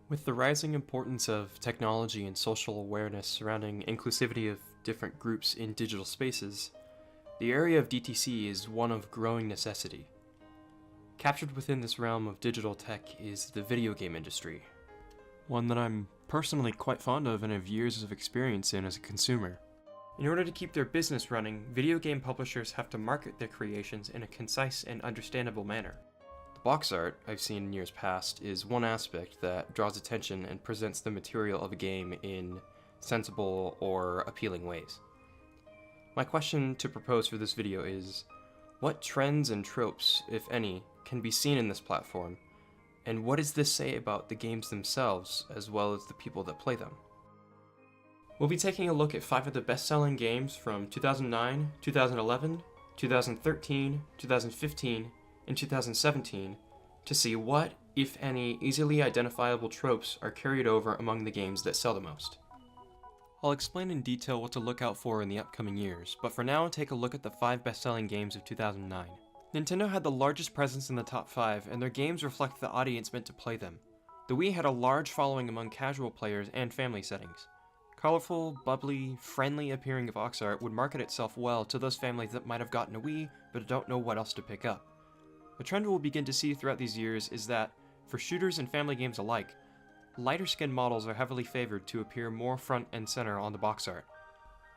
With the rising importance of technology and social awareness surrounding inclusivity of different groups in digital spaces, the area of DTC is one of growing necessity. Captured within this realm of digital tech is the video game industry, one that I'm personally quite fond of and have years of experience in as a consumer. In order to keep their business running, video game publishers have to market their creations in a concise and understandable manner. The box art I've seen in years past is one aspect that draws attention and presents the material of a game in sensible or appealing ways. My question to propose for this video is, what trends and tropes, if any, can be seen in this platform, and what does this say about the games themselves as well as the people that play them? We'll be taking a look at 5 of the best-selling games from 2009, 2011, 2013, 2015, and 2017 to see what, if any, easily identifiable tropes are carried over among the games that sell the most. I'll explain in detail what to look out for in the upcoming years, but for now take a look at the 5 best-selling games of 2009. Nintendo had the largest presence in the top 5, and their games reflect the audience meant to play them. The Wii had a large following among casual players and family settings. Colorful, bubbly, friendly appearing box art would market itself well to those families that might have gotten a Wii but don't know what else to pick up. A trend we'll begin to see throughout these years is that, for shooters and family games alike, lighter-skinned models are heavily favored to appear more front and center on the box art.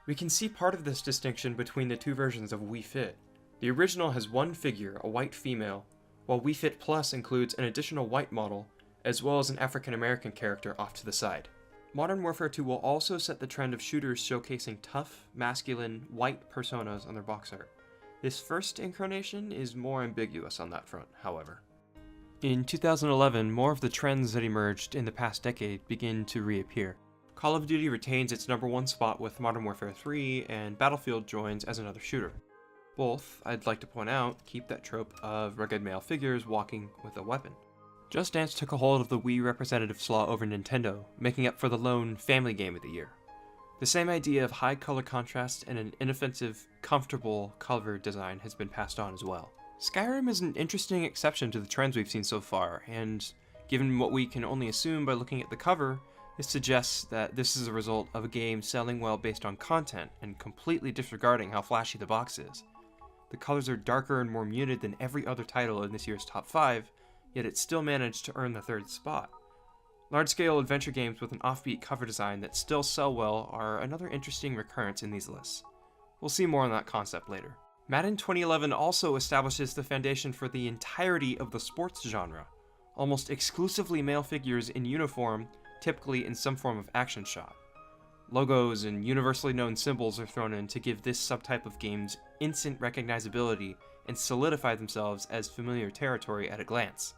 We can see part of this distinction between the two versions of Wii Fit. The original has one figure, a white female, while Wii Fit Plus includes an additional white model, as well as an African-American character off to the side. Modern Warfare 2 will also set the trend of shooters showcasing tough, masculine, white personas on their box art. This first incarnation is more ambiguous on that front, however. In 2011, more of the trends that emerged in the past decade begin to reappear. Call of Duty retains its #1 spot with Modern Warfare 3, and Battlefield joins as another shooter. Both, I'd like to point out, keep that trope of rugged male figures walking with a weapon. Just Dance took a hold of the Wii representative slot over Nintendo, making up for the lone family game of the year. The same idea of high color contrast and an inoffensive, comfortable cover design has been passed on as well. Skyrim is an interesting exception to the trends we've seen so far, and given what we can only assume by looking at the cover, it suggests that this is a result of a game selling well based on content and completely disregarding how flashy the box is. The colors are darker and more muted than every other title in this year's top 5, yet it still managed to earn the 3rd spot. Large-scale adventure games with an offbeat cover design that still sell well are another interesting recurrence in these lists. We'll see more on that concept later. Madden 2011 also establishes the foundation for the entirety of the sports genre, almost exclusively male figures in uniform, typically in some form of action shot. Logos and universally known symbols are thrown in to give this subtype of games instant recognizability and solidify themselves as familiar territory at a glance.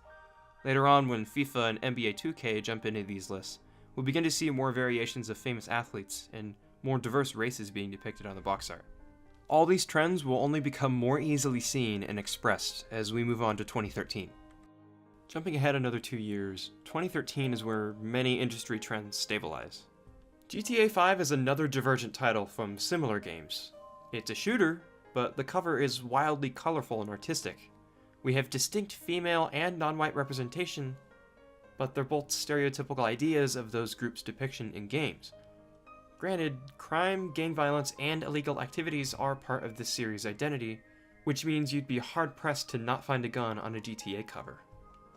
Later on, when FIFA and NBA 2K jump into these lists, we'll begin to see more variations of famous athletes and more diverse races being depicted on the box art. All these trends will only become more easily seen and expressed as we move on to 2013. Jumping ahead another 2 years, 2013 is where many industry trends stabilize. GTA 5 is another divergent title from similar games. It's a shooter, but the cover is wildly colorful and artistic. We have distinct female and non-white representation, but they're both stereotypical ideas of those groups' depiction in games. Granted, crime, gang violence, and illegal activities are part of this series' identity, which means you'd be hard-pressed to not find a gun on a GTA cover.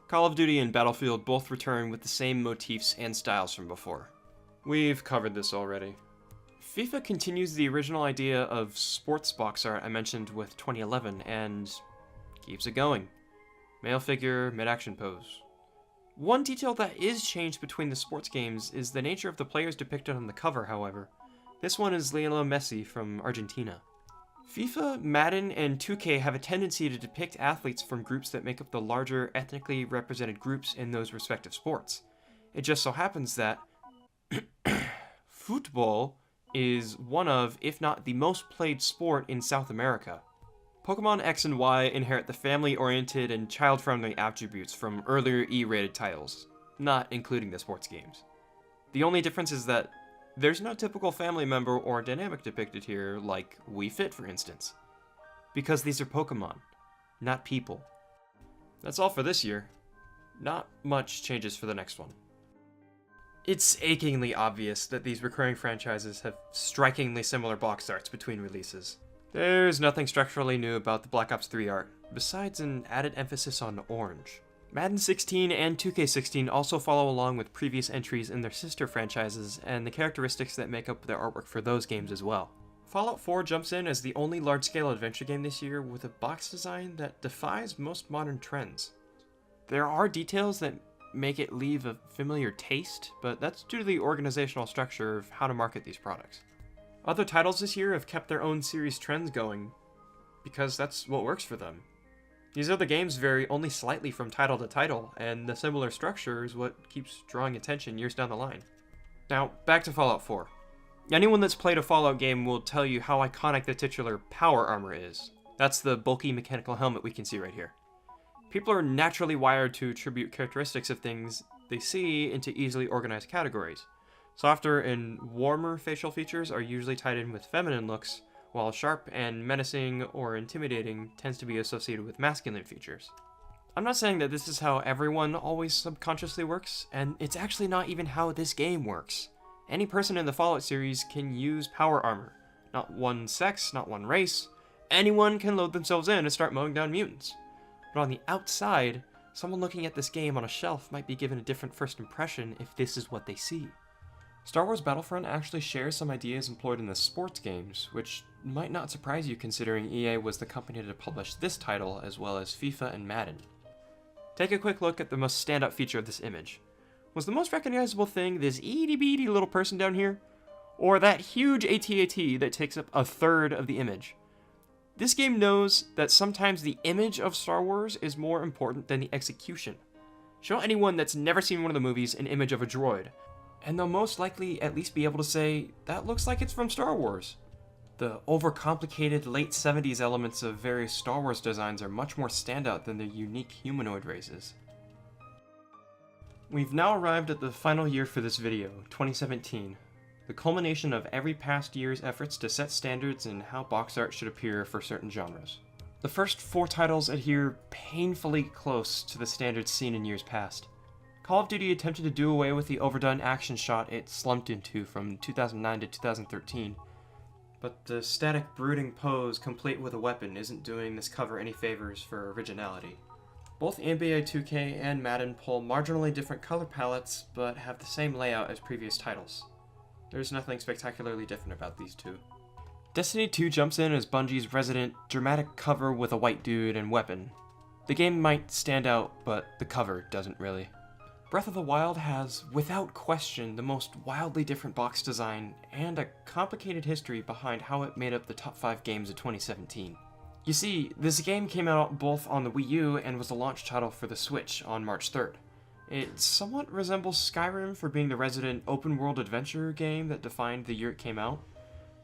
Call of Duty and Battlefield both return with the same motifs and styles from before. We've covered this already. FIFA continues the original idea of sports box art I mentioned with 2011, and keeps it going. Male figure, mid-action pose. One detail that is changed between the sports games is the nature of the players depicted on the cover, however. This one is Lionel Messi from Argentina. FIFA, Madden, and 2K have a tendency to depict athletes from groups that make up the larger ethnically represented groups in those respective sports. It just so happens that football is one of, if not the most played sport in South America. Pokemon X and Y inherit the family-oriented and child-friendly attributes from earlier E-rated titles, not including the sports games. The only difference is that there's no typical family member or dynamic depicted here, like Wii Fit, for instance. Because these are Pokemon, not people. That's all for this year. Not much changes for the next one. It's achingly obvious that these recurring franchises have strikingly similar box arts between releases. There's nothing structurally new about the Black Ops 3 art, besides an added emphasis on orange. Madden 16 and 2K16 also follow along with previous entries in their sister franchises and the characteristics that make up their artwork for those games as well. Fallout 4 jumps in as the only large-scale adventure game this year with a box design that defies most modern trends. There are details that make it leave a familiar taste, but that's due to the organizational structure of how to market these products. Other titles this year have kept their own series trends going, because that's what works for them. These other games vary only slightly from title to title, and the similar structure is what keeps drawing attention years down the line. Now, back to Fallout 4. Anyone that's played a Fallout game will tell you how iconic the titular power armor is. That's the bulky mechanical helmet we can see right here. People are naturally wired to attribute characteristics of things they see into easily organized categories. Softer and warmer facial features are usually tied in with feminine looks, while sharp and menacing or intimidating tends to be associated with masculine features. I'm not saying that this is how everyone always subconsciously works, and it's actually not even how this game works. Any person in the Fallout series can use power armor. Not one sex, not one race. Anyone can load themselves in and start mowing down mutants. But on the outside, someone looking at this game on a shelf might be given a different first impression if this is what they see. Star Wars Battlefront actually shares some ideas employed in the sports games, which might not surprise you considering EA was the company to publish this title as well as FIFA and Madden. Take a quick look at the most standout feature of this image. Was the most recognizable thing this itty-bitty little person down here? Or that huge AT-AT that takes up a third of the image? This game knows that sometimes the image of Star Wars is more important than the execution. Show anyone that's never seen one of the movies an image of a droid, and they'll most likely at least be able to say, that looks like it's from Star Wars. The overcomplicated late 70s elements of various Star Wars designs are much more standout than the unique humanoid races. We've now arrived at the final year for this video, 2017, the culmination of every past year's efforts to set standards in how box art should appear for certain genres. The first 4 titles adhere painfully close to the standards seen in years past. Call of Duty attempted to do away with the overdone action shot it slumped into from 2009 to 2013, but the static brooding pose complete with a weapon isn't doing this cover any favors for originality. Both NBA 2K and Madden pull marginally different color palettes, but have the same layout as previous titles. There's nothing spectacularly different about these two. Destiny 2 jumps in as Bungie's resident dramatic cover with a white dude and weapon. The game might stand out, but the cover doesn't really. Breath of the Wild has, without question, the most wildly different box design and a complicated history behind how it made up the top 5 games of 2017. You see, this game came out both on the Wii U and was a launch title for the Switch on March 3rd. It somewhat resembles Skyrim for being the resident open-world adventure game that defined the year it came out.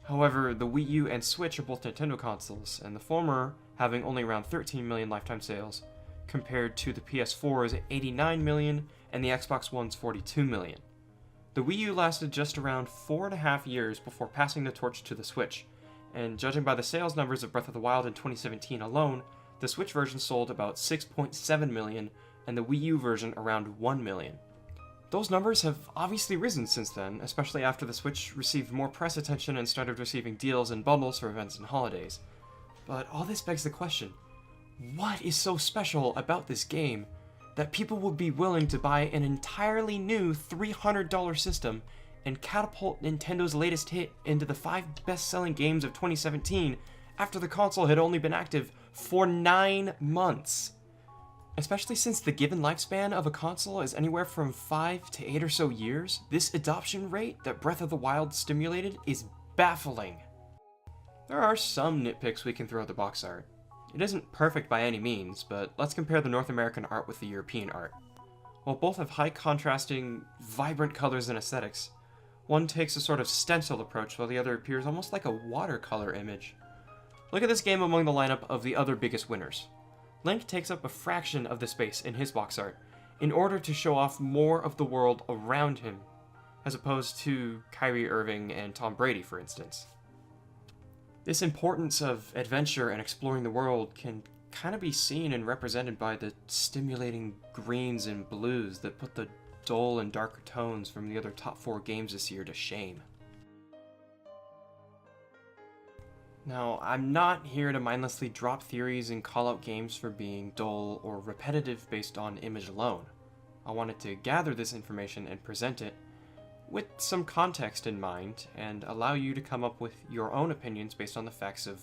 However, the Wii U and Switch are both Nintendo consoles, and the former having only around 13 million lifetime sales, compared to the PS4's 89 million and the Xbox One's 42 million. The Wii U lasted just around 4.5 years before passing the torch to the Switch, and judging by the sales numbers of Breath of the Wild in 2017 alone, the Switch version sold about 6.7 million and the Wii U version around 1 million. Those numbers have obviously risen since then, especially after the Switch received more press attention and started receiving deals and bundles for events and holidays. But all this begs the question, what is so special about this game that people would be willing to buy an entirely new $300 system and catapult Nintendo's latest hit into the 5 best-selling games of 2017 after the console had only been active for 9 months? Especially since the given lifespan of a console is anywhere from 5 to 8 or so years, this adoption rate that Breath of the Wild stimulated is baffling. There are some nitpicks we can throw at the box art. It isn't perfect by any means, but let's compare the North American art with the European art. While both have high contrasting, vibrant colors and aesthetics, one takes a sort of stencil approach while the other appears almost like a watercolor image. Look at this game among the lineup of the other biggest winners. Link takes up a fraction of the space in his box art in order to show off more of the world around him, as opposed to Kyrie Irving and Tom Brady, for instance. This importance of adventure and exploring the world can kind of be seen and represented by the stimulating greens and blues that put the dull and darker tones from the other top 4 games this year to shame. Now, I'm not here to mindlessly drop theories and call out games for being dull or repetitive based on image alone. I wanted to gather this information and present it with some context in mind, and allow you to come up with your own opinions based on the facts of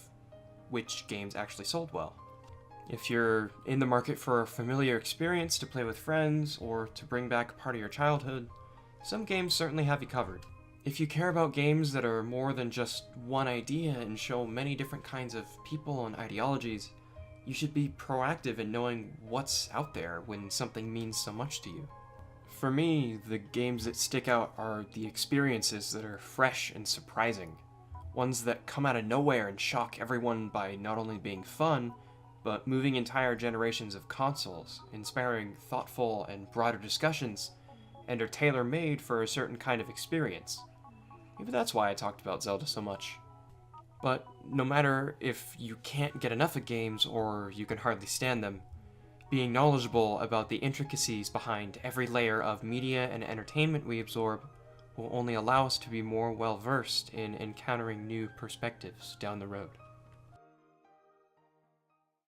which games actually sold well. If you're in the market for a familiar experience to play with friends, or to bring back a part of your childhood, some games certainly have you covered. If you care about games that are more than just one idea and show many different kinds of people and ideologies, you should be proactive in knowing what's out there when something means so much to you. For me, the games that stick out are the experiences that are fresh and surprising, ones that come out of nowhere and shock everyone by not only being fun, but moving entire generations of consoles, inspiring thoughtful and broader discussions, and are tailor-made for a certain kind of experience. Maybe that's why I talked about Zelda so much. But no matter if you can't get enough of games or you can hardly stand them, being knowledgeable about the intricacies behind every layer of media and entertainment we absorb will only allow us to be more well-versed in encountering new perspectives down the road.